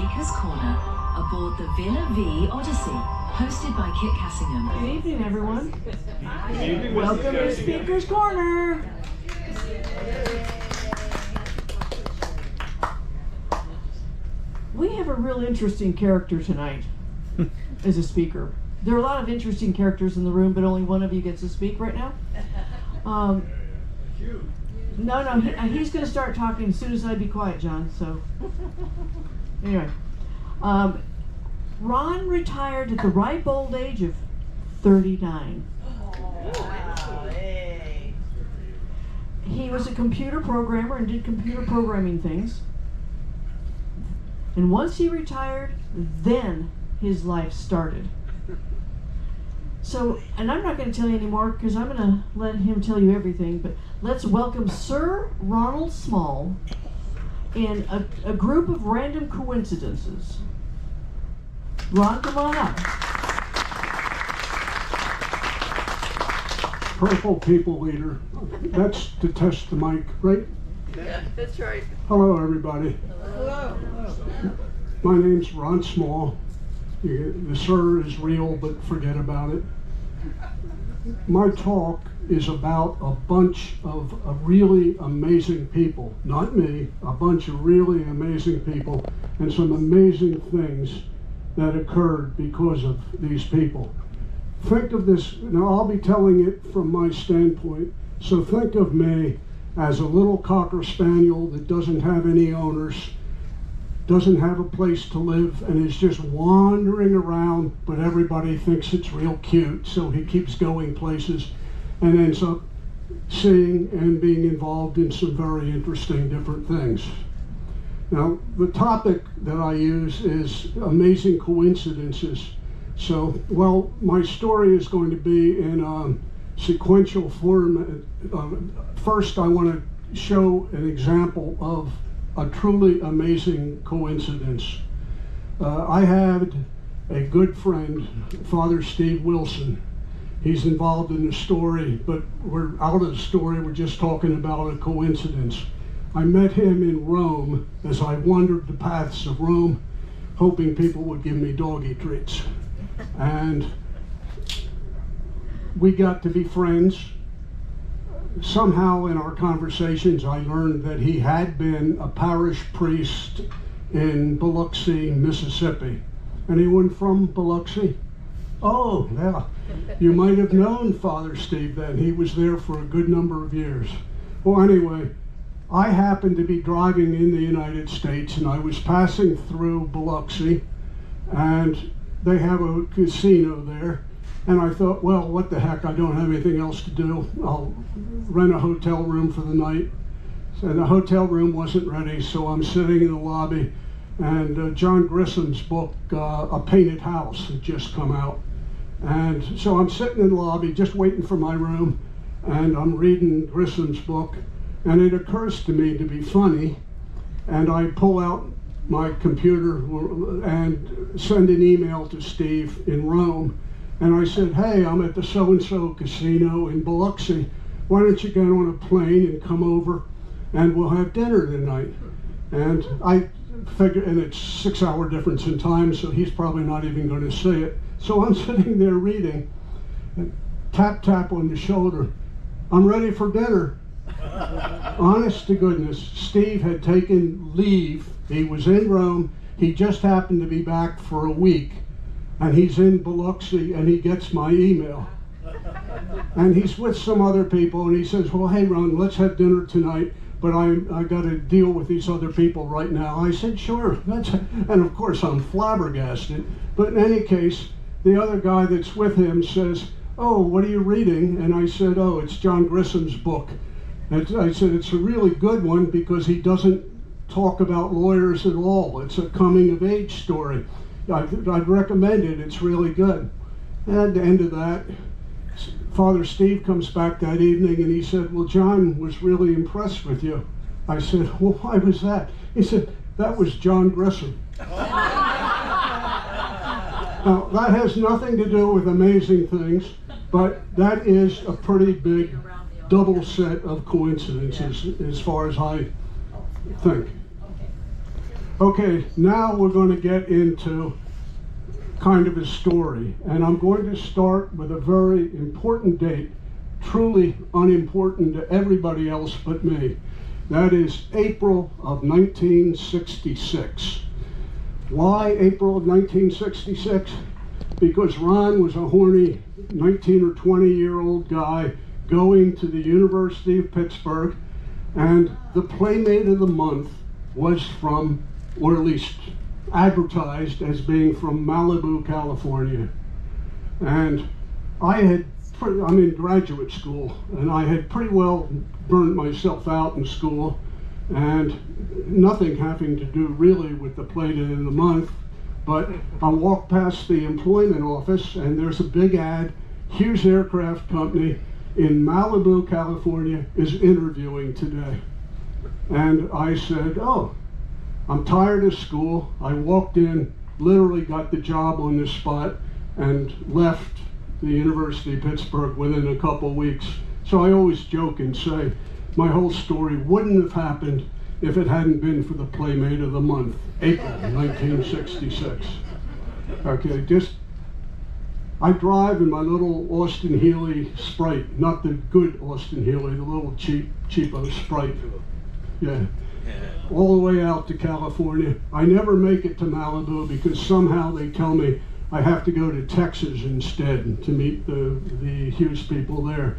Speaker's Corner aboard the Villa Vie Odyssey, hosted by Kit Cassingham. Good evening, everyone. Good evening, Welcome to Speaker's Corner. We have a real interesting character tonight as a speaker. There are a lot of interesting characters in the room, but only one of you gets to speak right now. No, he's going to start talking as soon as I be quiet, John. So, anyway, Ron retired at the ripe old age of 39. He was a computer programmer and did computer programming things. And once he retired, then his life started. So, and I'm not going to tell you anymore because I'm going to let him tell you everything, but let's welcome Sir Ronald Small and a group of random coincidences. Ron, come on up. Purple people leader. That's to test the mic, right? Yeah, that's right. Hello, everybody. Hello. My name's Ron Small. The sir is real, but forget about it. My talk is about a bunch of really amazing people. Not me, a bunch of really amazing people and some amazing things that occurred because of these people. Think of this, now I'll be telling it from my standpoint, so think of me as a little Cocker Spaniel that doesn't have any owners, doesn't have a place to live, and is just wandering around, but everybody thinks it's real cute, so he keeps going places and ends up seeing and being involved in some very interesting different things. Now, the topic that I use is amazing coincidences. So, well, my story is going to be in sequential form. First, I want to show an example of a truly amazing coincidence. I had a good friend, Father Steve Wilson. He's involved in the story, but we're out of the story. We're just talking about a coincidence. I met him in Rome as I wandered the paths of Rome, hoping people would give me doggy treats. And we got to be friends. Somehow in our conversations, I learned that he had been a parish priest in Biloxi, Mississippi. Anyone from Biloxi? Oh, yeah. You might have known Father Steve then. He was there for a good number of years. Well, anyway, I happened to be driving in the United States, and I was passing through Biloxi, and they have a casino there. And I thought, well, what the heck, I don't have anything else to do. I'll rent a hotel room for the night. And the hotel room wasn't ready, so I'm sitting in the lobby, and John Grissom's book, A Painted House, had just come out. And so I'm sitting in the lobby just waiting for my room, and I'm reading Grissom's book, and it occurs to me to be funny, and I pull out my computer and send an email to Steve in Rome. And I said, hey, I'm at the so-and-so casino in Biloxi. Why don't you get on a plane and come over and we'll have dinner tonight? And I figure, and it's 6-hour difference in time, so he's probably not even going to see it. So I'm sitting there reading, and tap, tap on the shoulder. I'm ready for dinner. Honest to goodness, Steve had taken leave. He was in Rome. He just happened to be back for a week. And he's in Biloxi, and he gets my email. And he's with some other people, and he says, well, hey, Ron, let's have dinner tonight, but I got to deal with these other people right now. I said, sure. And of course, I'm flabbergasted. But in any case, the other guy that's with him says, oh, what are you reading? And I said, oh, it's John Grissom's book. And I said, it's a really good one because he doesn't talk about lawyers at all. It's a coming-of-age story. I'd recommend it. It's really good. And at the end of that, Father Steve comes back that evening and he said, well, John was really impressed with you. I said, well, why was that? He said, that was John Grissom. Now, that has nothing to do with amazing things, but that is a pretty big double set of coincidences as far as I think. Okay, now we're going to get into kind of a story, and I'm going to start with a very important date, truly unimportant to everybody else but me. That is April of 1966. Why April of 1966? Because Ron was a horny 19 or 20-year-old guy going to the University of Pittsburgh, and the Playmate of the Month was from, or at least advertised as being from Malibu, California. And I'm in graduate school, and I had pretty well burned myself out in school, and nothing having to do really with the Playmate of the Month. But I walked past the employment office, and there's a big ad, Hughes Aircraft Company in Malibu, California, is interviewing today. And I said, oh, I'm tired of school. I walked in, literally got the job on the spot, and left the University of Pittsburgh within a couple weeks. So I always joke and say, my whole story wouldn't have happened if it hadn't been for the Playmate of the Month, April 1966. Okay, I drive in my little Austin Healey Sprite, not the good Austin Healey, the little cheapo Sprite. Yeah, all the way out to California. I never make it to Malibu because somehow they tell me I have to go to Texas instead to meet the Hughes people there.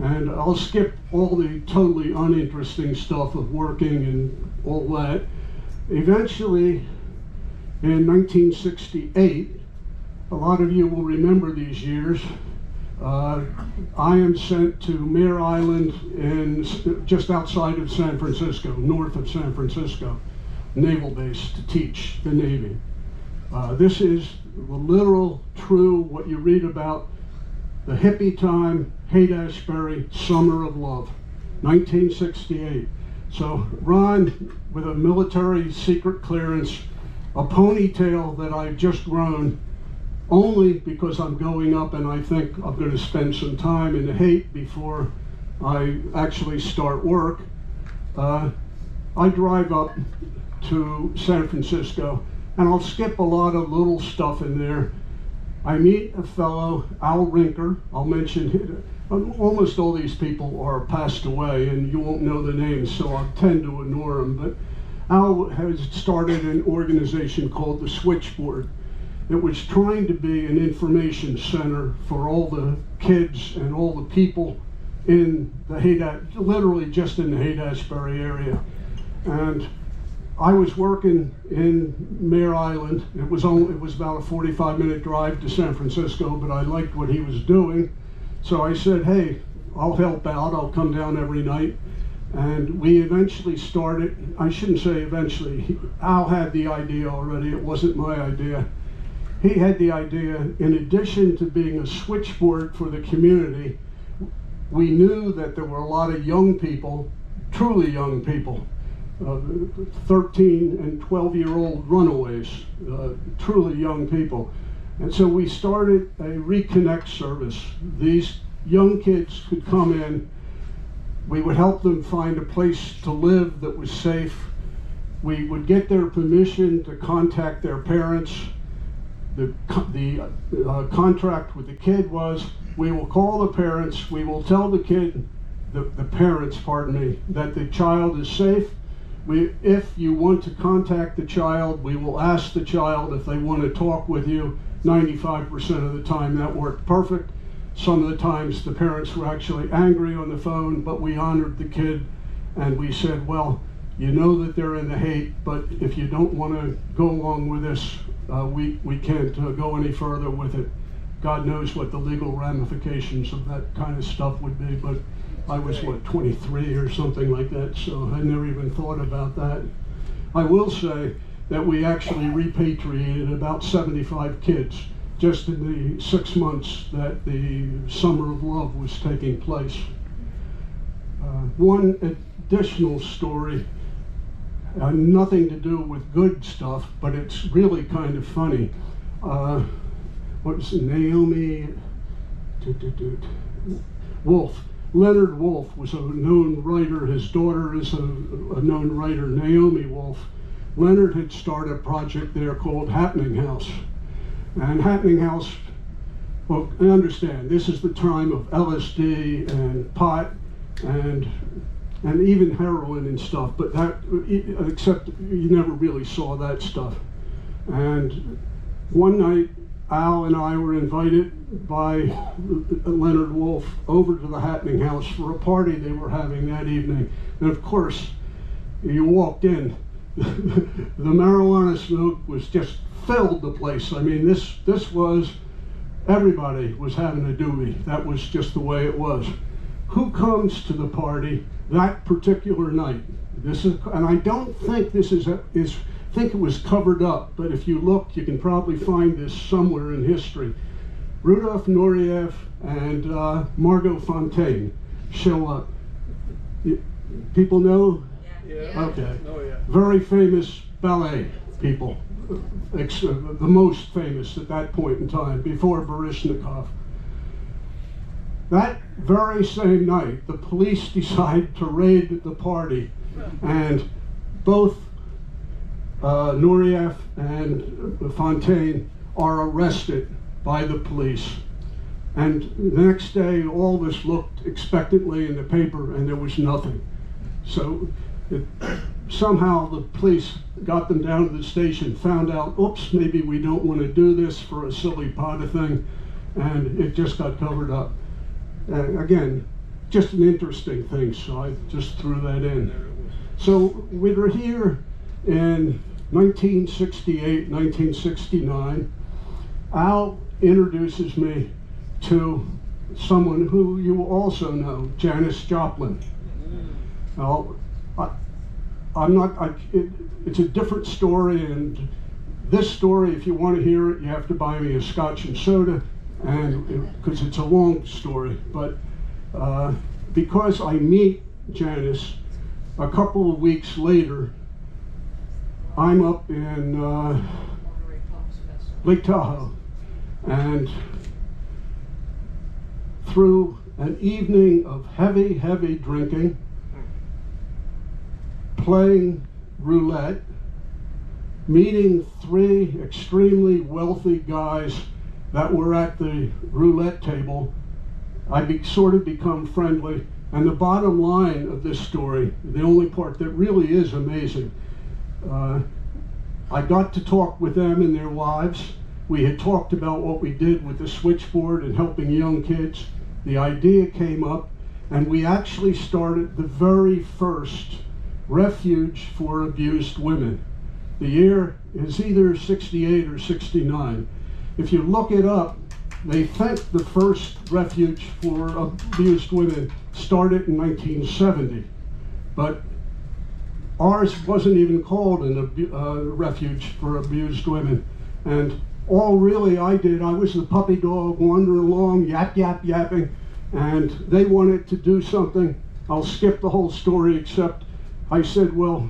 And I'll skip all the totally uninteresting stuff of working and all that. Eventually, in 1968, a lot of you will remember these years, I am sent to Mare Island just outside of San Francisco, north of San Francisco, naval base to teach the Navy. This is the literal, true, what you read about, the hippie time, Haight-Ashbury, Summer of Love, 1968. So Ron, with a military secret clearance, a ponytail that I've just grown, only because I'm going up and I think I'm going to spend some time in the Haight before I actually start work. I drive up to San Francisco, and I'll skip a lot of little stuff in there. I meet a fellow, Al Rinker. I'll mention, almost all these people are passed away, and you won't know the names, so I'll tend to ignore them. But Al has started an organization called the Switchboard. It was trying to be an information center for all the kids and all the people in the literally just in the Haight-Ashbury area. And I was working in Mare Island. It was about a 45-minute drive to San Francisco, but I liked what he was doing. So I said, hey, I'll help out. I'll come down every night. And we eventually started, I shouldn't say eventually, Al had the idea already. It wasn't my idea. He had the idea, in addition to being a switchboard for the community, we knew that there were a lot of young people, truly young people, 13 and 12-year-old runaways, truly young people. And so we started a reconnect service. These young kids could come in. We would help them find a place to live that was safe. We would get their permission to contact their parents. The contract with the kid was, we will call the parents, we will tell the kid, the parents, pardon me, that the child is safe. If you want to contact the child, we will ask the child if they want to talk with you. 95% of the time that worked perfect. Some of the times the parents were actually angry on the phone, but we honored the kid and we said, well, you know that they're in the Haight, but if you don't want to go along with this, we can't go any further with it. God knows what the legal ramifications of that kind of stuff would be, but I was, 23 or something like that, so I never even thought about that. I will say that we actually repatriated about 75 kids just in the 6 months that the Summer of Love was taking place. One additional story, nothing to do with good stuff, but it's really kind of funny. What was it, Naomi Wolf. Leonard Wolf was a known writer. His daughter is a known writer, Naomi Wolf. Leonard had started a project there called Happening House. And Happening House, well, I understand, this is the time of LSD and pot and even heroin and stuff, but that, except you never really saw that stuff. And one night, Al and I were invited by Leonard Wolf over to the Happening House for a party they were having that evening. And of course, you walked in, the marijuana smoke was just filled the place. I mean, this was, everybody was having a doobie. That was just the way it was. Who comes to the party that particular night? This is, and I don't think this is think it was covered up, but if you look, you can probably find this somewhere in history. Rudolph Nureyev and Margot Fontaine show up. People know? Yeah. Okay. Oh, yeah. Very famous ballet people. The most famous at that point in time, before Baryshnikov. That very same night, the police decide to raid the party, and both Nureyev and Fontaine are arrested by the police. And the next day, all this looked expectantly in the paper, and there was nothing. So somehow the police got them down to the station, found out, oops, maybe we don't want to do this for a silly pot of thing, and it just got covered up. Again, just an interesting thing, so I just threw that in. So we were here in 1968, 1969. Al introduces me to someone who you also know, Janis Joplin. Now, it's a different story, and this story, if you want to hear it, you have to buy me a scotch and soda, and because it's a long story. But because I meet Janis a couple of weeks later, I'm up in Lake Tahoe, and through an evening of heavy, heavy drinking, playing roulette, meeting three extremely wealthy guys that were at the roulette table, I sort of become friendly. And the bottom line of this story, the only part that really is amazing, I got to talk with them and their wives. We had talked about what we did with the switchboard and helping young kids. The idea came up, and we actually started the very first refuge for abused women. The year is either 68 or 69. If you look it up, they think the first refuge for abused women started in 1970, but ours wasn't even called a refuge for abused women. And all really I did, I was the puppy dog wandering along, yapping, and they wanted to do something. I'll skip the whole story, except I said, well,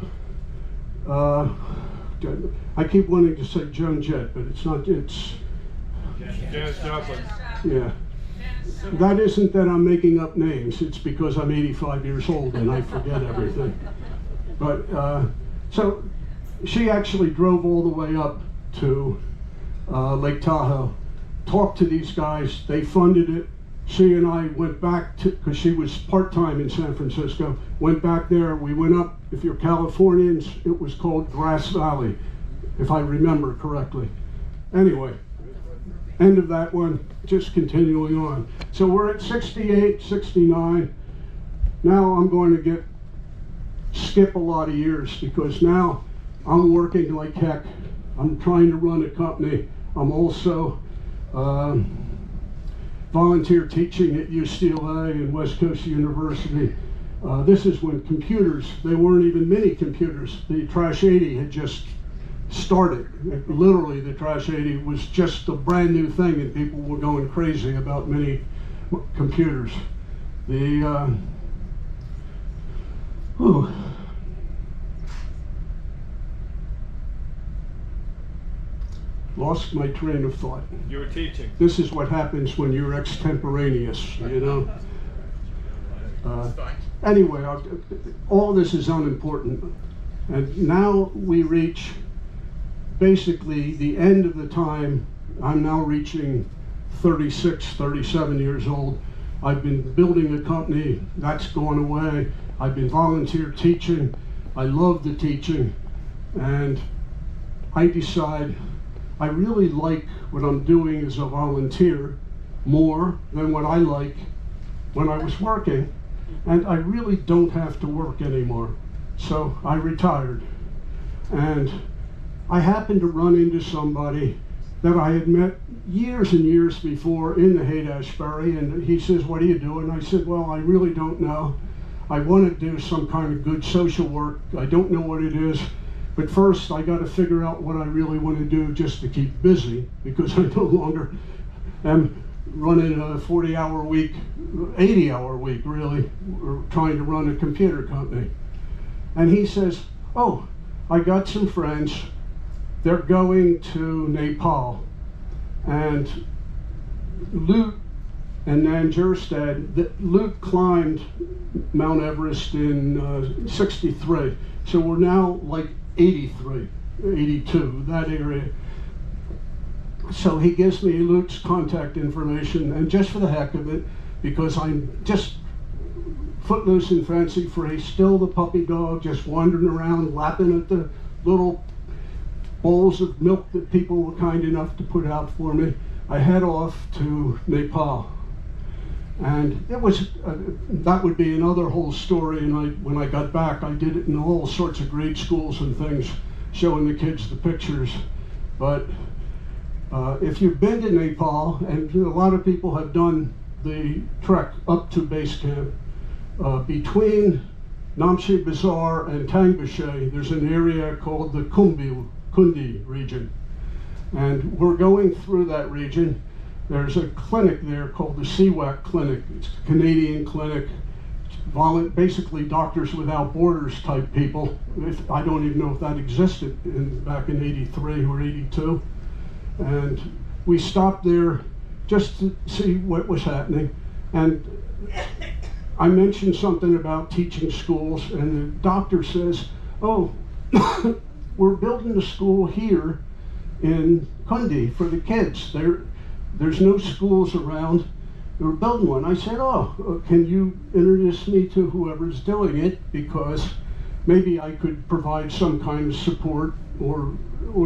I keep wanting to say Joan Jett, but it's not, it's... Janis Joplin. Yeah. That isn't that I'm making up names, it's because I'm 85 years old and I forget everything. But, so she actually drove all the way up to Lake Tahoe, talked to these guys, they funded it. She and I went back to, because she was part-time in San Francisco, went back there, we went up, if you're Californians, it was called Grass Valley, if I remember correctly. Anyway, end of that one, just continuing on. So we're at 68, 69. Now I'm going to skip a lot of years, because now I'm working like heck. I'm trying to run a company. I'm also volunteer teaching at UCLA and West Coast University. This is when computers, they weren't even mini computers. The Trash 80 had just started. Literally, the Trash 80 was just a brand new thing, and people were going crazy about mini computers. Lost my train of thought. You were teaching. This is what happens when you're extemporaneous, you know? Anyway, all this is unimportant. And now we reach basically the end of the time. I'm now reaching 36, 37 years old. I've been building a company, that's gone away. I've been volunteer teaching. I love the teaching. And I decide I really like what I'm doing as a volunteer more than what I like when I was working. And I really don't have to work anymore. So I retired. And I happened to run into somebody that I had met years and years before in the Haight-Ashbury, and he says, "What do you do?" And I said, "Well, I really don't know. I want to do some kind of good social work. I don't know what it is, but first I got to figure out what I really want to do just to keep busy, because I no longer am running a 40-hour week, 80-hour week really, or trying to run a computer company." And he says, "Oh, I got some friends. They're going to Nepal, and Luke and Nan Jerstad, Luke climbed Mount Everest in 63, so we're now like 83, 82, that area." So he gives me Luke's contact information, and just for the heck of it, because I'm just footloose and fancy free, still the puppy dog, just wandering around, lapping at the little bowls of milk that people were kind enough to put out for me, I head off to Nepal. And it was, that would be another whole story, and when I got back, I did it in all sorts of grade schools and things, showing the kids the pictures. But if you've been to Nepal, and a lot of people have done the trek up to base camp, between Namche Bazaar and Tangbache, there's an area called the Kundi region. And we're going through that region. There's a clinic there called the CWAC Clinic. It's a Canadian clinic, basically Doctors Without Borders type people. I don't even know if that existed back in 83 or 82. And we stopped there just to see what was happening. And I mentioned something about teaching schools, and the doctor says, "Oh, we're building a school here in Kundi for the kids. There's no schools around. We're building one." I said, "Oh, can you introduce me to whoever's doing it, because maybe I could provide some kind of support or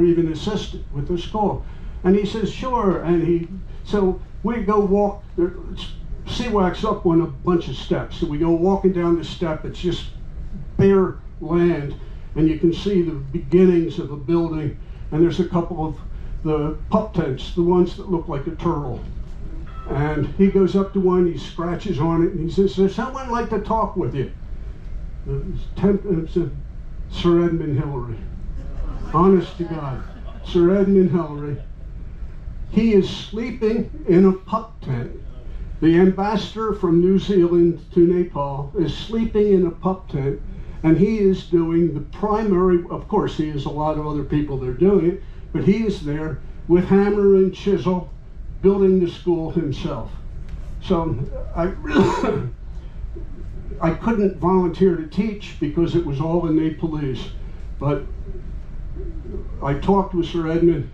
even assist with the school." And he says, "Sure." And so we go walk. CWAC's up on a bunch of steps. So we go walking down the step. It's just bare land, and you can see the beginnings of a building. And there's a couple of the pup tents, the ones that look like a turtle. And he goes up to one, he scratches on it, and he says, "Does someone like to talk with you?" It's Sir Edmund Hillary. Honest to God, Sir Edmund Hillary. He is sleeping in a pup tent. The ambassador from New Zealand to Nepal is sleeping in a pup tent, and he is doing the primary, of course he has a lot of other people that are doing it, but he is there with hammer and chisel building the school himself. So I couldn't volunteer to teach because it was all in Nepalese, but I talked with Sir Edmund.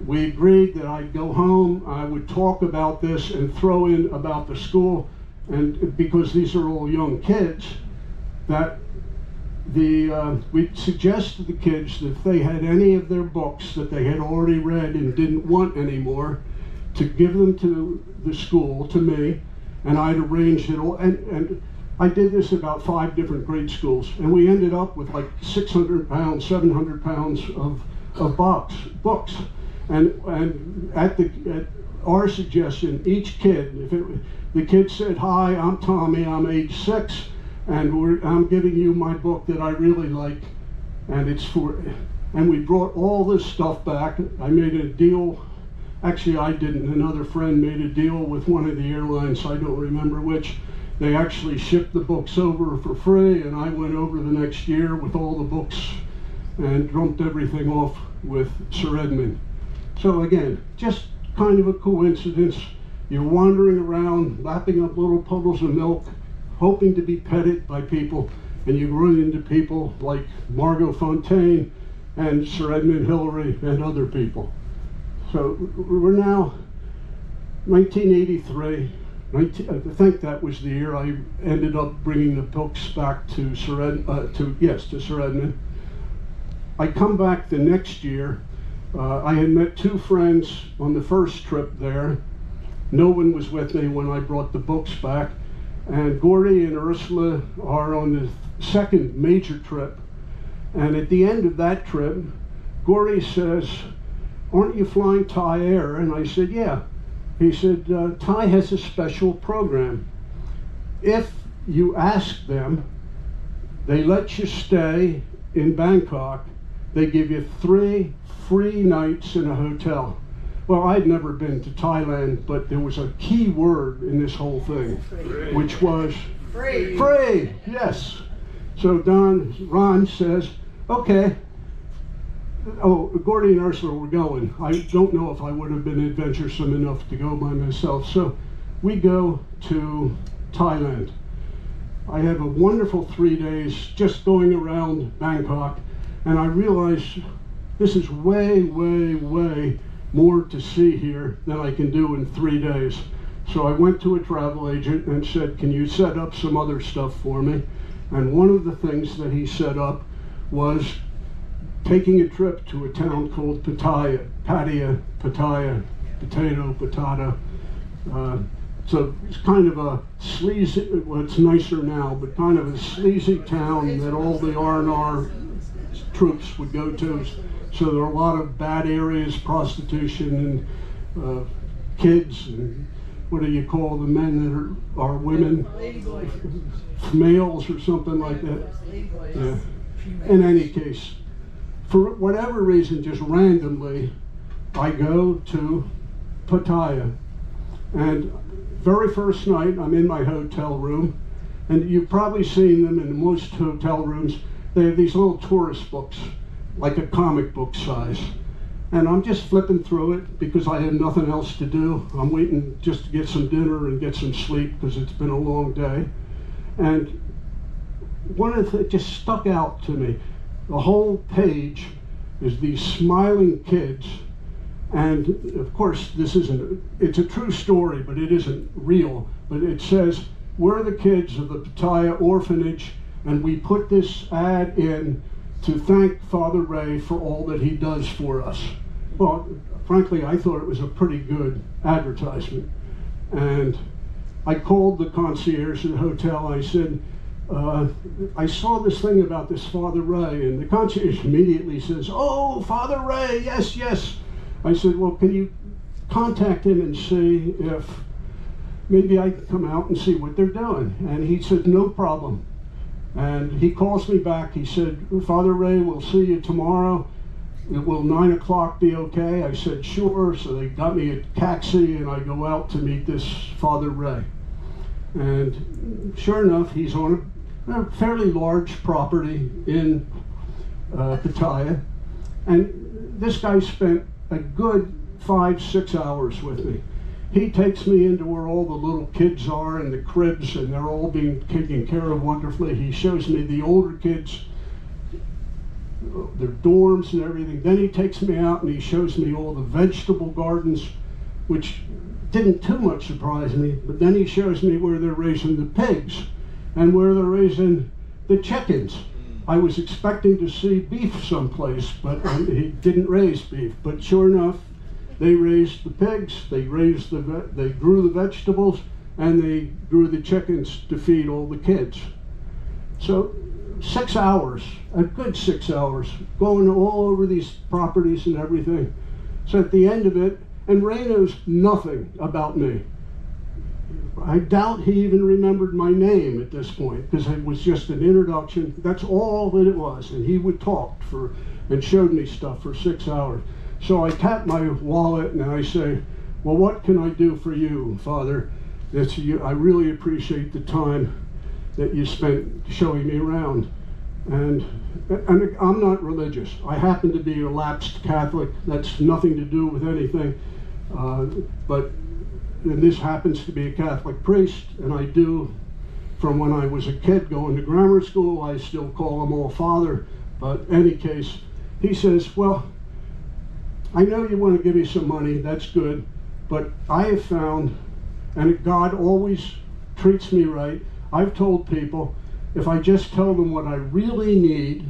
We agreed that I'd go home, I would talk about this and throw in about the school, and because these are all young kids, that we suggest to the kids that if they had any of their books that they had already read and didn't want anymore, to give them to the school, to me, and I'd arranged it all. And I did this about 5 different grade schools, and we ended up with like 600 pounds, 700 pounds of books. And at our suggestion, each kid, the kid said, "Hi, I'm Tommy, I'm age 6, and I'm giving you my book that I really like, and it's for," and we brought all this stuff back. I made a deal, actually I didn't, another friend made a deal with one of the airlines, I don't remember which. They actually shipped the books over for free, and I went over the next year with all the books and dumped everything off with Sir Edmund. So again, just kind of a coincidence. You're wandering around, lapping up little puddles of milk, hoping to be petted by people, and you run into people like Margot Fontaine and Sir Edmund Hillary and other people. So we're now 1983. I think that was the year I ended up bringing the books back to Sir Edmund. I come back the next year. I had met two friends on the first trip there. No one was with me when I brought the books back. And Gordy and Ursula are on the second major trip. And at the end of that trip, Gordy says, "Aren't you flying Thai Air?" And I said, "Yeah." He said, "Thai has a special program. If you ask them, they let you stay in Bangkok. They give you 3 free nights in a hotel." Well, I'd never been to Thailand, but there was a key word in this whole thing, which was free. Free, yes. So Ron says, "Okay." Oh, Gordy and Ursula were going. I don't know if I would have been adventuresome enough to go by myself. So we go to Thailand. I have a wonderful 3 days just going around Bangkok, and I realize this is way, way, way more to see here than I can do in 3 days. So I went to a travel agent and said, "Can you set up some other stuff for me?" And one of the things that he set up was taking a trip to a town called Pattaya, potato, patata. So it's kind of a sleazy, well, it's nicer now, but kind of a sleazy town that all the R&R troops would go to. So there are a lot of bad areas, prostitution and kids, and what do you call the men that are women? Males or something like that. Yeah. In any case, for whatever reason, just randomly, I go to Pattaya. And very first night, I'm in my hotel room, and you've probably seen them in most hotel rooms. They have these little tourist books, like a comic book size. And I'm just flipping through it because I have nothing else to do. I'm waiting just to get some dinner and get some sleep because it's been a long day. And one of the things just stuck out to me. The whole page is these smiling kids. And of course, it's a true story, but it isn't real. But it says, "We're the kids of the Pattaya orphanage, and we put this ad in to thank Father Ray for all that he does for us." Well, frankly, I thought it was a pretty good advertisement. And I called the concierge at the hotel. I said, "I saw this thing about this Father Ray," and the concierge immediately says, "Oh, Father Ray, yes, yes." I said, "Well, can you contact him and see if maybe I can come out and see what they're doing?" And he said, "No problem." And he calls me back. He said, "Father Ray, we'll see you tomorrow. Will 9 o'clock be okay?" I said, "Sure." So they got me a taxi, and I go out to meet this Father Ray. And sure enough, he's on a fairly large property in Pattaya. And this guy spent a good 5-6 hours with me. He takes me into where all the little kids are in the cribs, and they're all being taken care of wonderfully. He shows me the older kids, their dorms and everything. Then he takes me out and he shows me all the vegetable gardens, which didn't too much surprise me. But then he shows me where they're raising the pigs and where they're raising the chickens. I was expecting to see beef someplace, but he didn't raise beef. But sure enough, they raised the pigs, they grew the vegetables, and they grew the chickens to feed all the kids. So 6 hours, a good 6 hours, going all over these properties and everything. So at the end of it, and Ray knows nothing about me. I doubt he even remembered my name at this point, because it was just an introduction. That's all that it was. And he would talk and showed me stuff for 6 hours. So I tap my wallet and I say, "Well, what can I do for you, Father? I really appreciate the time that you spent showing me around." And I'm not religious. I happen to be a lapsed Catholic. That's nothing to do with anything. And this happens to be a Catholic priest, and I do from when I was a kid going to grammar school. I still call him all father, but in any case, he says, well, I know you want to give me some money, that's good, but I have found, and God always treats me right, I've told people, if I just tell them what I really need,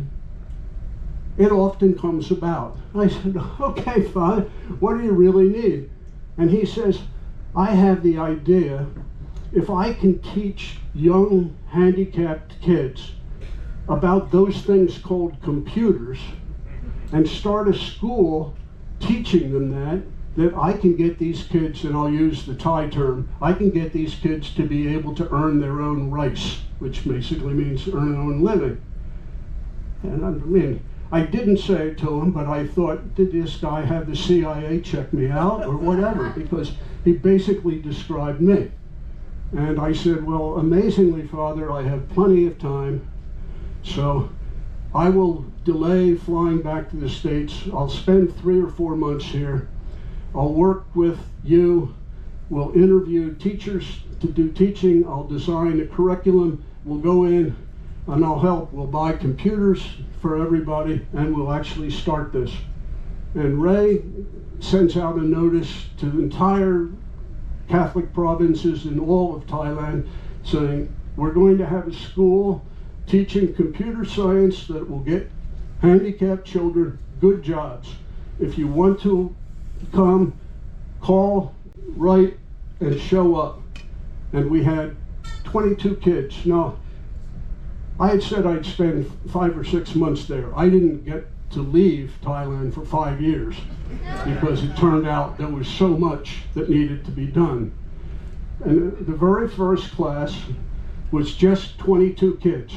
it often comes about. I said, okay, Father, what do you really need? And he says, I have the idea, if I can teach young handicapped kids about those things called computers and start a school teaching them that I can get these kids, and I'll use the Thai term, I can get these kids to be able to earn their own rice, which basically means earn their own living. And I mean, I didn't say it to him, but I thought, did this guy have the CIA check me out or whatever? Because he basically described me. And I said, well, amazingly, Father, I have plenty of time, so I will delay flying back to the States. I'll spend 3 or 4 months here. I'll work with you. We'll interview teachers to do teaching. I'll design a curriculum. We'll go in and I'll help. We'll buy computers for everybody and we'll actually start this. And Ray sends out a notice to the entire Catholic provinces in all of Thailand saying, we're going to have a school teaching computer science that will get handicapped children good jobs. If you want to come, call, write, and show up. And we had 22 kids. Now, I had said I'd spend 5 or 6 months there. I didn't get to leave Thailand for 5 years because it turned out there was so much that needed to be done. And the very first class was just 22 kids.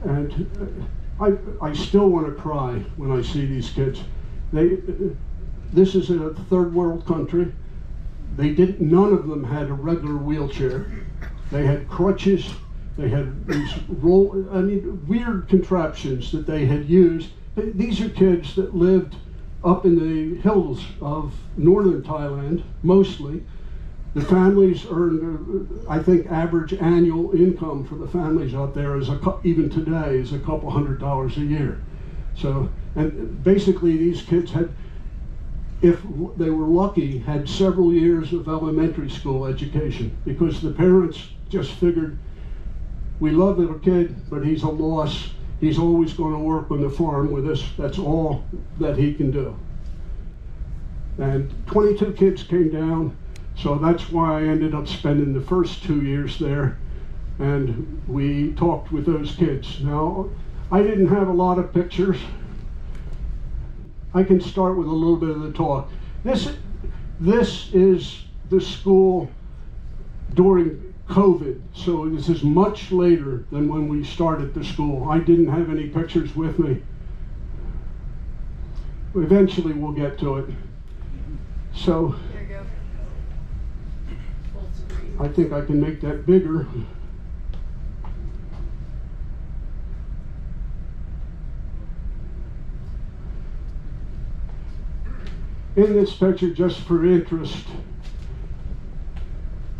And I still want to cry when I see these kids. This is a third world country. None of them had a regular wheelchair. They had crutches. They had these weird contraptions that they had used. These are kids that lived up in the hills of northern Thailand, mostly. The families earned, I think, average annual income for the families out there is even today is a couple $100 a year. So, and basically these kids had, if they were lucky, had several years of elementary school education because the parents just figured, we love the kid, but he's a loss. He's always going to work on the farm with us. That's all that he can do. And 22 kids came down, so that's why I ended up spending the first 2 years there. And we talked with those kids. Now, I didn't have a lot of pictures. I can start with a little bit of the talk. This is the school during COVID, so this is much later than when we started the school. I didn't have any pictures with me. Eventually we'll get to it. So, there you go. I think I can make that bigger. In this picture, just for interest,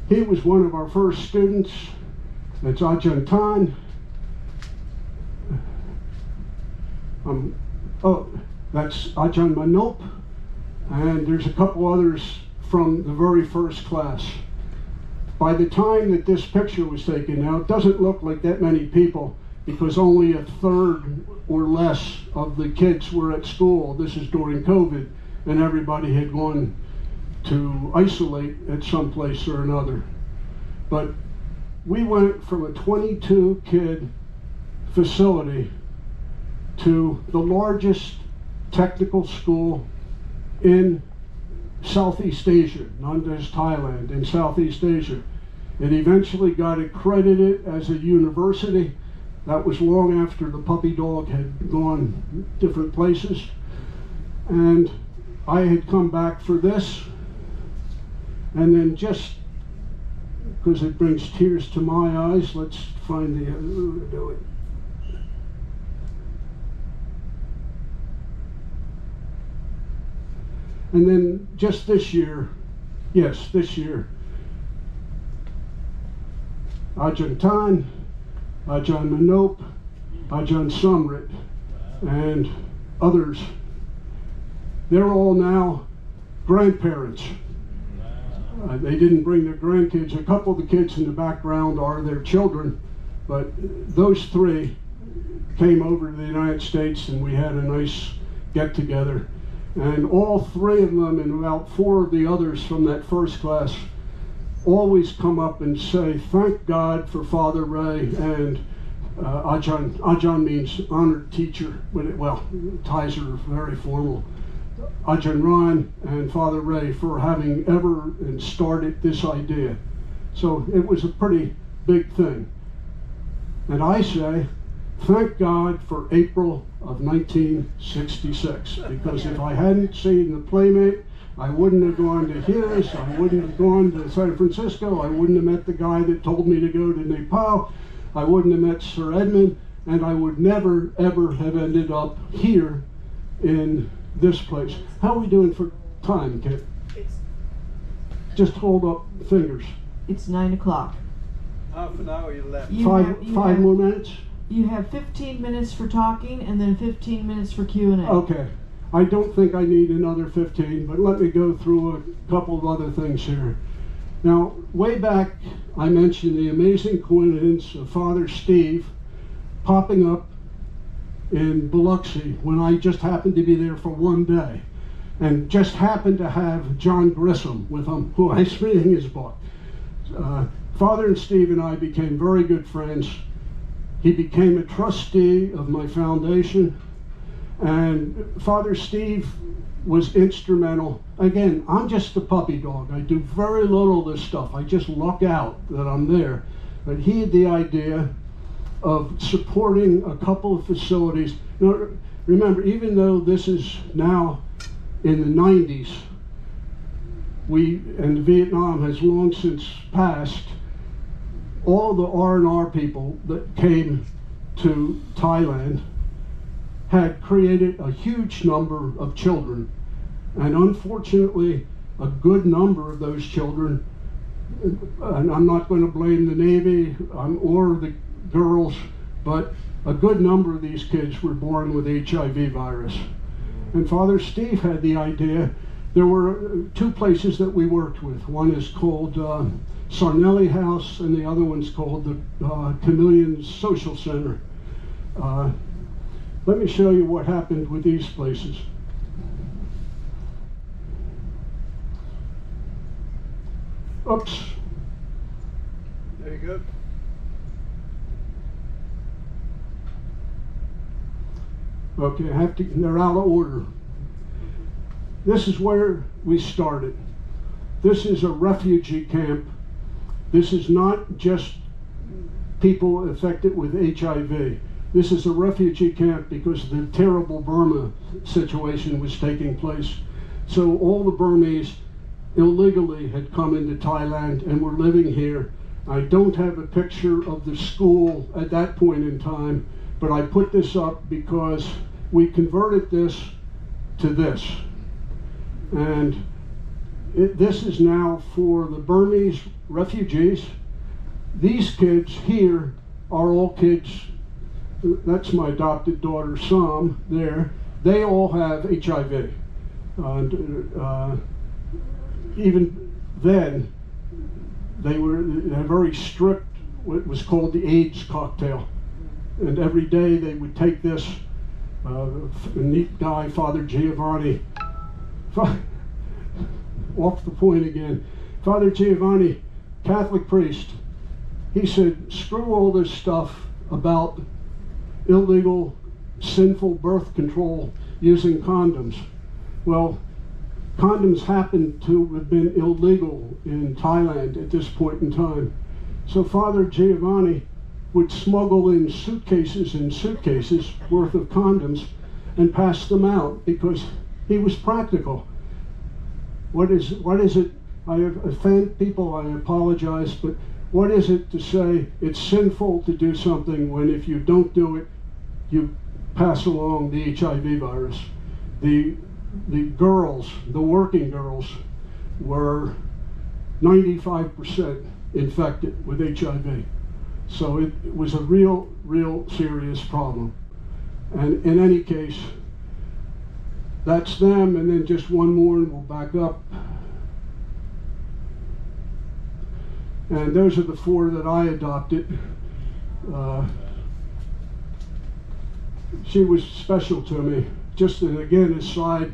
he was one of our first students. That's Ajahn Tan. That's Ajahn Manop. And there's a couple others from the very first class. By the time that this picture was taken, now it doesn't look like that many people because only a third or less of the kids were at school. This is during COVID, and everybody had gone to isolate at some place or another. But we went from a 22 kid facility to the largest technical school in Southeast Asia, not just Thailand, in Southeast Asia. It eventually got accredited as a university. That was long after the puppy dog had gone different places. And I had come back for this. And then just because it brings tears to my eyes, let's find the do it. And then just this year, yes, this year, Ajahn Tan, Ajahn Manop, Ajahn Sumrit, and others. They're all now grandparents. They didn't bring their grandkids. A couple of the kids in the background are their children, but those three came over to the United States and we had a nice get together. And all three of them and about four of the others from that first class always come up and say, thank God for Father Ray and Ajahn. Ajahn means honored teacher, well, ties are very formal. Ajahn Ron and Father Ray for having ever started this idea. So it was a pretty big thing. And I say, thank God for April of 1966, because if I hadn't seen the Playmate, I wouldn't have gone to his, I wouldn't have gone to San Francisco, I wouldn't have met the guy that told me to go to Nepal, I wouldn't have met Sir Edmund, and I would never, ever have ended up here in this place. How are we doing for time, Kit? Just hold up fingers. It's 9 o'clock. Half an hour you left. Five more minutes? You have 15 minutes for talking and then 15 minutes for Q&A. Okay. I don't think I need another 15, but let me go through a couple of other things here. Now, way back, I mentioned the amazing coincidence of Father Steve popping up in Biloxi when I just happened to be there for one day, and just happened to have John Grissom with him, who I was reading his book. Father and Steve and I became very good friends. He became a trustee of my foundation, and Father Steve was instrumental. Again, I'm just a puppy dog. I do very little of this stuff. I just luck out that I'm there. But he had the idea of supporting a couple of facilities. Now, remember, even though this is now in the 90s, and Vietnam has long since passed, all the R&R people that came to Thailand had created a huge number of children. And unfortunately, a good number of those children, and I'm not going to blame the Navy or the girls, but a good number of these kids were born with HIV virus. And Father Steve had the idea. There were two places that we worked with. One is called Sarnelli House, and the other one's called the Chameleon Social Center. Let me show you what happened with these places. Oops. There you go. Okay, they're out of order. This is where we started. This is a refugee camp. This is not just people affected with HIV. This is a refugee camp because the terrible Burma situation was taking place. So all the Burmese illegally had come into Thailand and were living here. I don't have a picture of the school at that point in time, but I put this up because we converted this to this. And this is now for the Burmese refugees. These kids here are all kids. That's my adopted daughter, Sam, there. They all have HIV. And even then, they were very strict, what was called the AIDS cocktail. And every day they would take this. A neat guy, Father Giovanni, off the point again. Father Giovanni, Catholic priest, he said, screw all this stuff about illegal, sinful birth control using condoms. Well, condoms happen to have been illegal in Thailand at this point in time. So Father Giovanni would smuggle in suitcases and suitcases worth of condoms and pass them out because he was practical. What is it? I offend people, I apologize, but what is it to say it's sinful to do something when if you don't do it, you pass along the HIV virus? The girls, the working girls, were 95% infected with HIV. So it was a real serious problem. And in any case, that's them. And then just one more and we'll back up. And those are the 4 that I adopted. She was special to me. Just again, aside,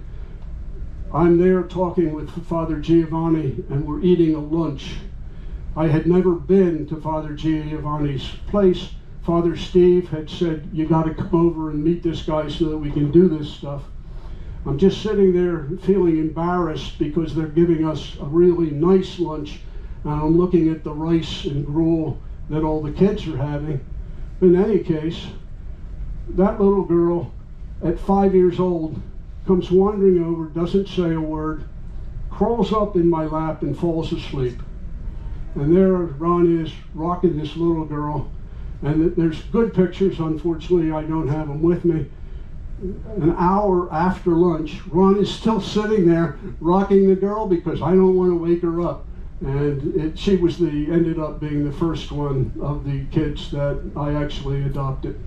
I'm there talking with Father Giovanni and we're eating a lunch. I had never been to Father Giovanni's place. Father Steve had said, you got to come over and meet this guy so that we can do this stuff. I'm just sitting there feeling embarrassed because they're giving us a really nice lunch, and I'm looking at the rice and gruel that all the kids are having. In any case, that little girl at 5 years old comes wandering over, doesn't say a word, crawls up in my lap and falls asleep. And there Ron is rocking this little girl. And there's good pictures. Unfortunately, I don't have them with me. An hour after lunch, Ron is still sitting there rocking the girl because I don't want to wake her up. And she was ended up being the first one of the kids that I actually adopted.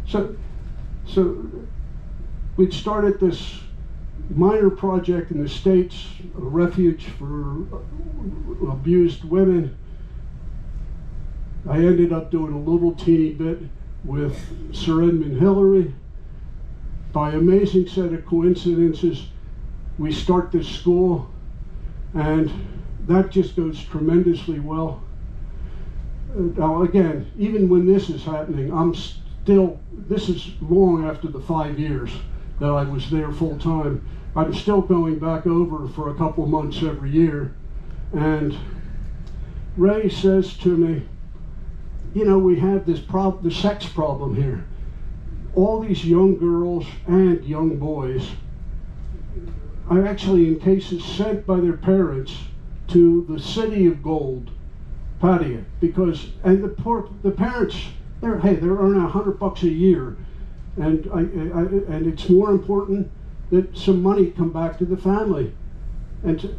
So we'd started this minor project in the States, a refuge for abused women. I ended up doing a little teeny bit with Sir Edmund Hillary. By amazing set of coincidences, we start this school, and that just goes tremendously well. Now again, even when this is happening, this is long after the 5 years that I was there full time. I'm still going back over for a couple months every year. And Ray says to me, you know, we have this the sex problem here. All these young girls and young boys are actually in cases sent by their parents to the City of Gold, Padilla, and the parents, they're earning $100 a year, and it's more important that some money come back to the family. And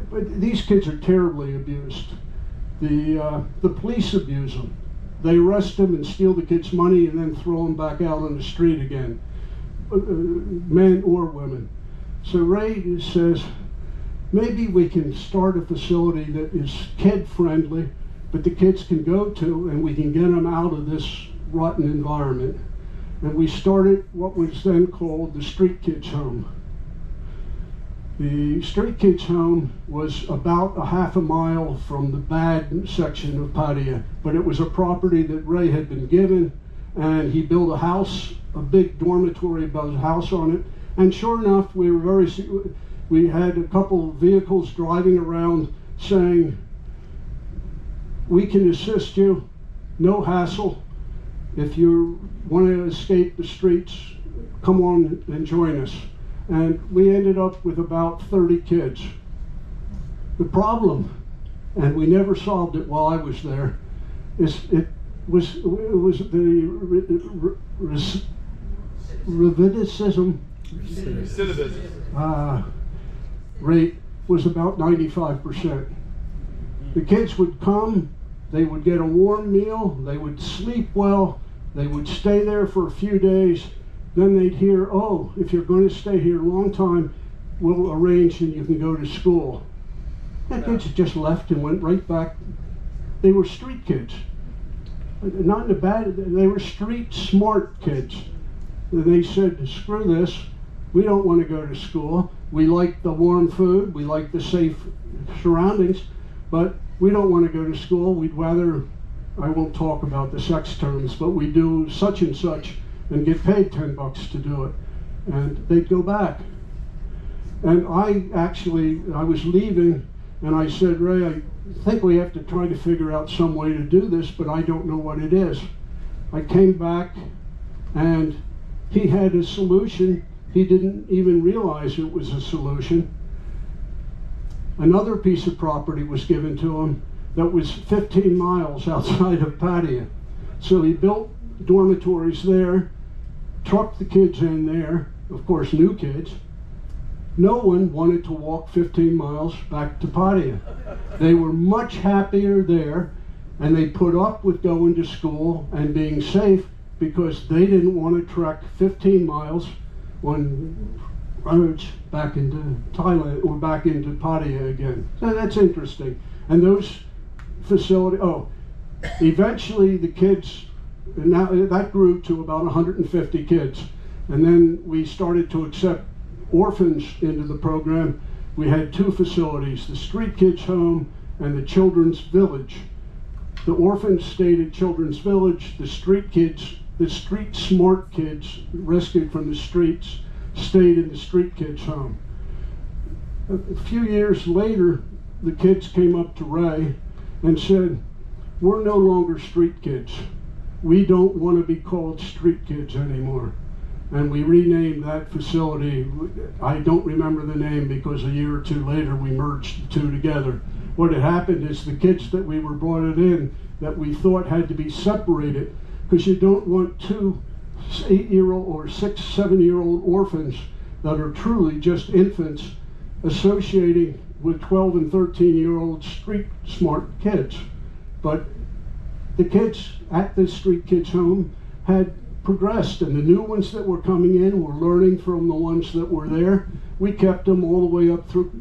but these kids are terribly abused. The police abuse them. They arrest them and steal the kids' money and then throw them back out on the street again, men or women. So Ray says, maybe we can start a facility that is kid-friendly, but the kids can go to, and we can get them out of this rotten environment. And we started what was then called the Street Kids Home. The Street Kids Home was about a half a mile from the bad section of Padilla, but it was a property that Ray had been given, and he built a house, a big dormitory, built a house on it. And sure enough, we had a couple of vehicles driving around saying, we can assist you, no hassle. If you want to escape the streets, come on and join us. And we ended up with about 30 kids. The problem, and we never solved it while I was there, is it was the recidivism rate was about 95%. The kids would come, they would get a warm meal, they would sleep well, they would stay there for a few days. Then they'd hear, oh, if you're going to stay here a long time, we'll arrange and you can go to school. And kids just left and went right back. They were street kids. Not in a bad, they were street smart kids. They said, screw this, we don't want to go to school. We like the warm food, we like the safe surroundings, but we don't want to go to school. We'd rather, I won't talk about the sex terms, but we do such and such and get paid $10 to do it. And they'd go back. And I was leaving, and I said, Ray, I think we have to try to figure out some way to do this, but I don't know what it is. I came back, and he had a solution. He didn't even realize it was a solution. Another piece of property was given to him that was 15 miles outside of Padilla. So he built dormitories there, trucked the kids in there, of course new kids. No one wanted to walk 15 miles back to Padilla. They were much happier there. And they put up with going to school and being safe because they didn't want to trek 15 miles on roads back into Thailand or back into Pattaya again. So that's interesting. And those facilities, eventually the kids, now that grew to about 150 kids. And then we started to accept orphans into the program. We had two facilities, the Street Kids Home and the Children's Village. The orphans stayed at Children's Village. The street kids, the street smart kids rescued from the streets, stayed in the Street Kids Home. A few years later, the kids came up to Ray and said, "We're no longer street kids. We don't want to be called street kids anymore." And we renamed that facility. I don't remember the name because a year or two later we merged the two together. What had happened is the kids that we were brought in that we thought had to be separated, because you don't want two 8-year-old or 6, 7-year-old orphans that are truly just infants associating with 12 and 13-year-old street smart kids. But the kids at the Street Kids Home had progressed, and the new ones that were coming in were learning from the ones that were there. We kept them all the way up through,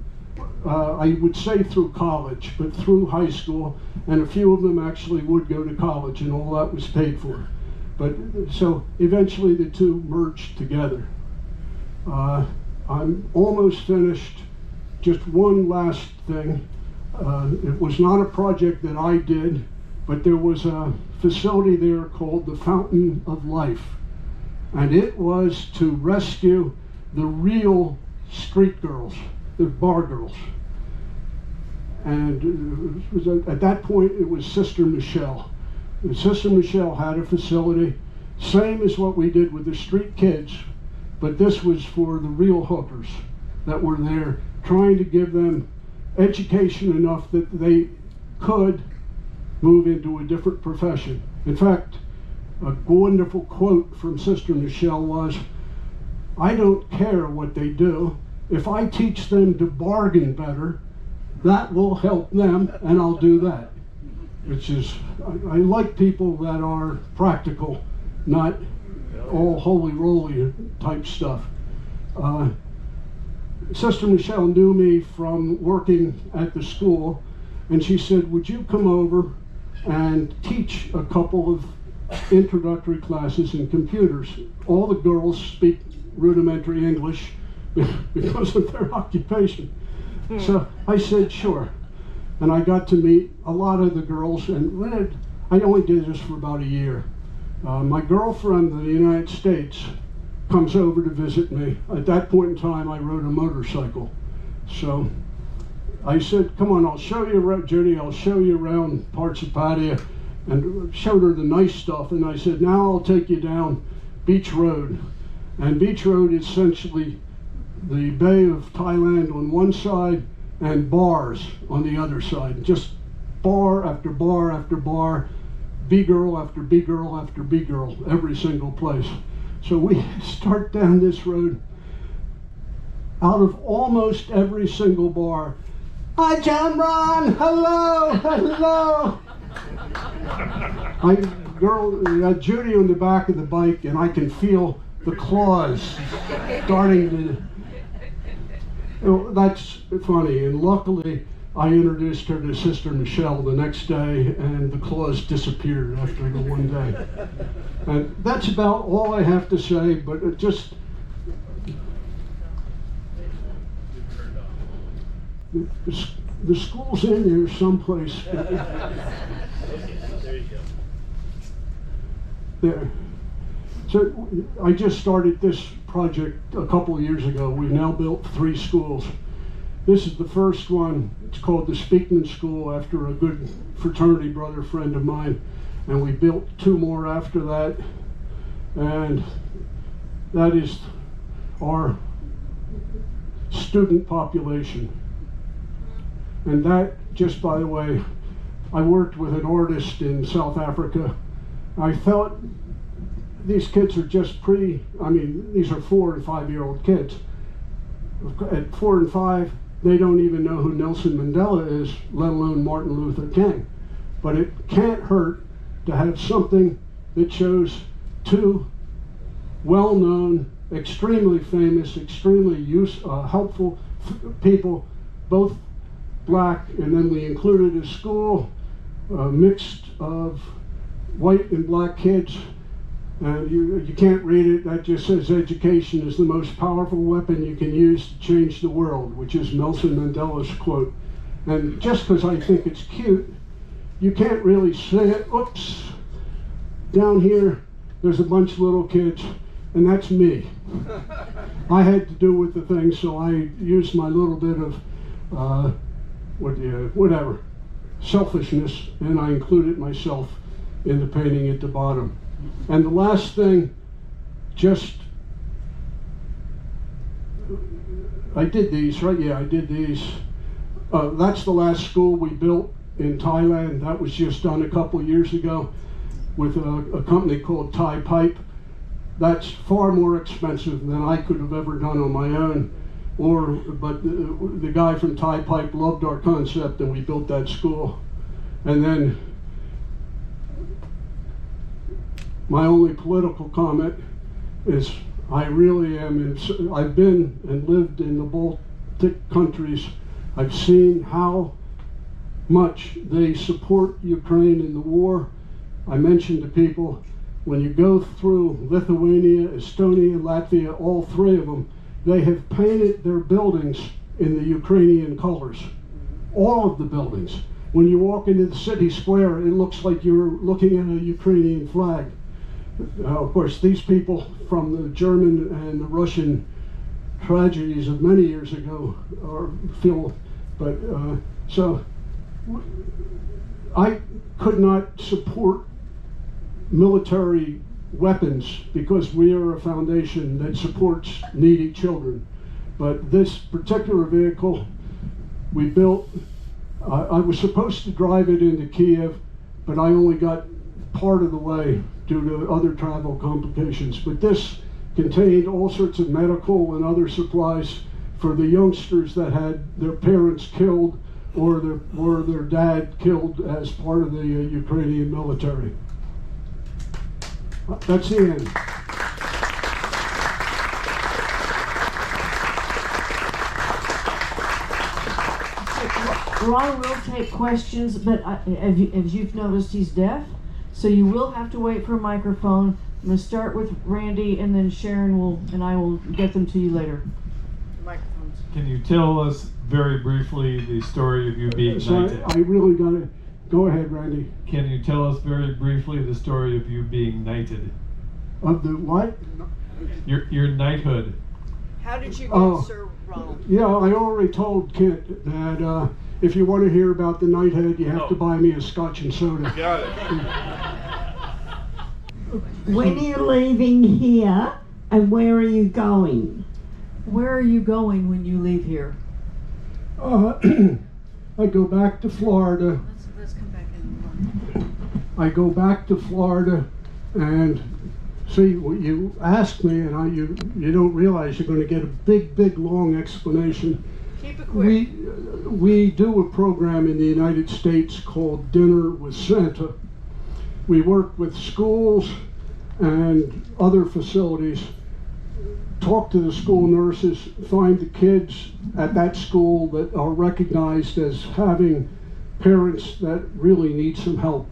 I would say through college, but through high school, and a few of them actually would go to college, and all that was paid for. But so eventually the two merged together. I'm almost finished. Just one last thing. It was not a project that I did, but there was a facility there called the Fountain of Life. And it was to rescue the real street girls, the bar girls. And at that point, it was Sister Michelle. And Sister Michelle had a facility, same as what we did with the street kids, but this was for the real hookers that were there, trying to give them education enough that they could move into a different profession. In fact, a wonderful quote from Sister Michelle was, "I don't care what they do. If I teach them to bargain better, that will help them, and I'll do that." Which is, I like people that are practical, not all holy-roly type stuff. Sister Michelle knew me from working at the school, and she said, "Would you come over and teach a couple of introductory classes in computers?" All the girls speak rudimentary English because of their occupation. So I said, sure. And I got to meet a lot of the girls, and I only did this for about a year. My girlfriend in the United States comes over to visit me. At that point in time, I rode a motorcycle. So I said, "Come on, I'll show you around, Judy, I'll show you around parts of Pattaya," and showed her the nice stuff. And I said, "Now I'll take you down Beach Road." And Beach Road is essentially the Bay of Thailand on one side and bars on the other side. Just bar after bar after bar, B-girl after B-girl after B-girl, every single place. So we start down this road. Out of almost every single bar, "Hi, John Ron, hello, hello." I got Judy on the back of the bike, and I can feel the claws starting to. That's funny, and luckily I introduced her to Sister Michelle the next day, and the claws disappeared after the one day. And that's about all I have to say, but it just. The school's in there someplace. There you go. There. So I just started this project a couple of years ago. We've now built 3 schools. This is the first one. It's called the Speakman School, after a good fraternity brother friend of mine. And we built 2 more after that. And that is our student population. And that, just by the way, I worked with an artist in South Africa. I felt these kids are just these are 4 and 5-year-old kids. At 4 and 5, they don't even know who Nelson Mandela is, let alone Martin Luther King. but it can't hurt to have something that shows two well-known, extremely famous, extremely helpful people, both black, and then we included a school mixed of white and black kids. And you can't read it. That just says education is the most powerful weapon you can use to change the world, which is Nelson Mandela's quote. And just because I think it's cute, you can't really say it. Oops, down here there's a bunch of little kids, and that's me. I had to do with the thing, so I used my little bit of whatever selfishness, and I included myself in the painting at the bottom. And the last thing, I did these, right? Yeah, I did these. That's the last school we built in Thailand. That was just done a couple of years ago with a company called Thai Pipe. That's far more expensive than I could have ever done on my own. But the guy from Thai Pipe loved our concept, and we built that school. And then my only political comment is I really am, I've been and lived in the Baltic countries. I've seen how much they support Ukraine in the war. I mentioned to people, when you go through Lithuania, Estonia, Latvia, all three of them, they have painted their buildings in the Ukrainian colors. All of the buildings. When you walk into the city square, it looks like you're looking at a Ukrainian flag. Of course, these people from the German and the Russian tragedies of many years ago so I could not support military weapons because we are a foundation that supports needy children. But this particular vehicle we built, I was supposed to drive it into Kiev, but I only got part of the way due to other travel complications. But this contained all sorts of medical and other supplies for the youngsters that had their parents killed or their dad killed as part of the Ukrainian military. That's the end. Ron will take questions, but as you've noticed, he's deaf, so you will have to wait for a microphone. I'm going to start with Randy, and then Sharon I will get them to you later. Microphones. Can you tell us very briefly the story of you being knighted? I really got to go ahead, Randy. Can you tell us very briefly the story of you being knighted? Of the what? Your knighthood. How did you get Sir Ronald? Yeah, I already told Kent that if you want to hear about the knighthead, you have to buy me a scotch and soda. Got it. When are you leaving here and where are you going? Where are you going when you leave here? I go back to Florida. Let's come back in. I go back to Florida, and see, you ask me, and you don't realize you're going to get a big, long explanation. Keep it quick. We do a program in the United States called Dinner with Santa. We work with schools and other facilities, talk to the school nurses, find the kids at that school that are recognized as having parents that really need some help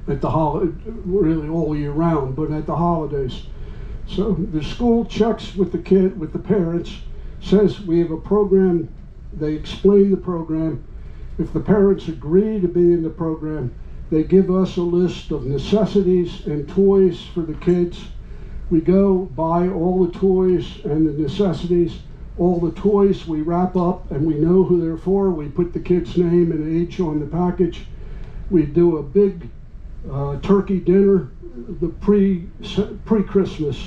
at the really all year round, but at the holidays. So the school checks with the parents, says we have a program. They explain the program. If the parents agree to be in the program, they give us a list of necessities and toys for the kids. We go buy all the toys and the necessities. All the toys we wrap up and we know who they're for. We put the kid's name and age on the package. We do a big turkey dinner, the pre-Christmas.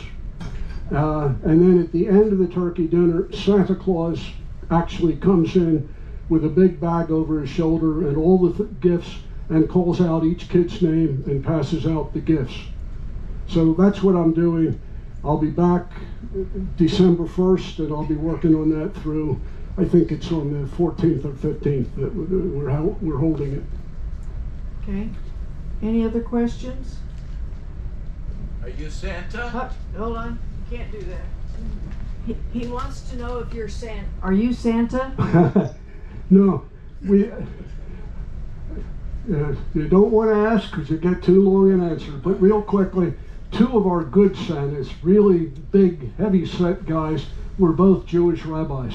And then at the end of the turkey dinner, Santa Claus actually comes in with a big bag over his shoulder and all the gifts, and calls out each kid's name and passes out the gifts. So that's what I'm doing. I'll be back December 1st, and I'll be working on that through, I think it's on the 14th or 15th that we're holding it. Okay. Any other questions? Are you Santa? Hold on, you can't do that. He wants to know if you're Santa. Are you Santa? No, we. You don't want to ask because you get too long an answer. But real quickly, two of our good Santas, really big, heavy-set guys, were both Jewish rabbis.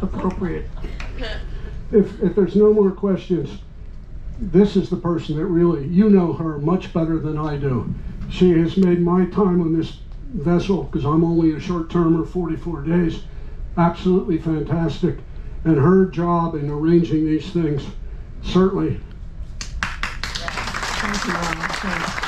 Appropriate. If there's no more questions, this is the person that really, you know her much better than I do. She has made my time on this vessel, because I'm only a short-termer, 44 days, absolutely fantastic. And her job in arranging these things, certainly. Thank you, Ronald. Thanks.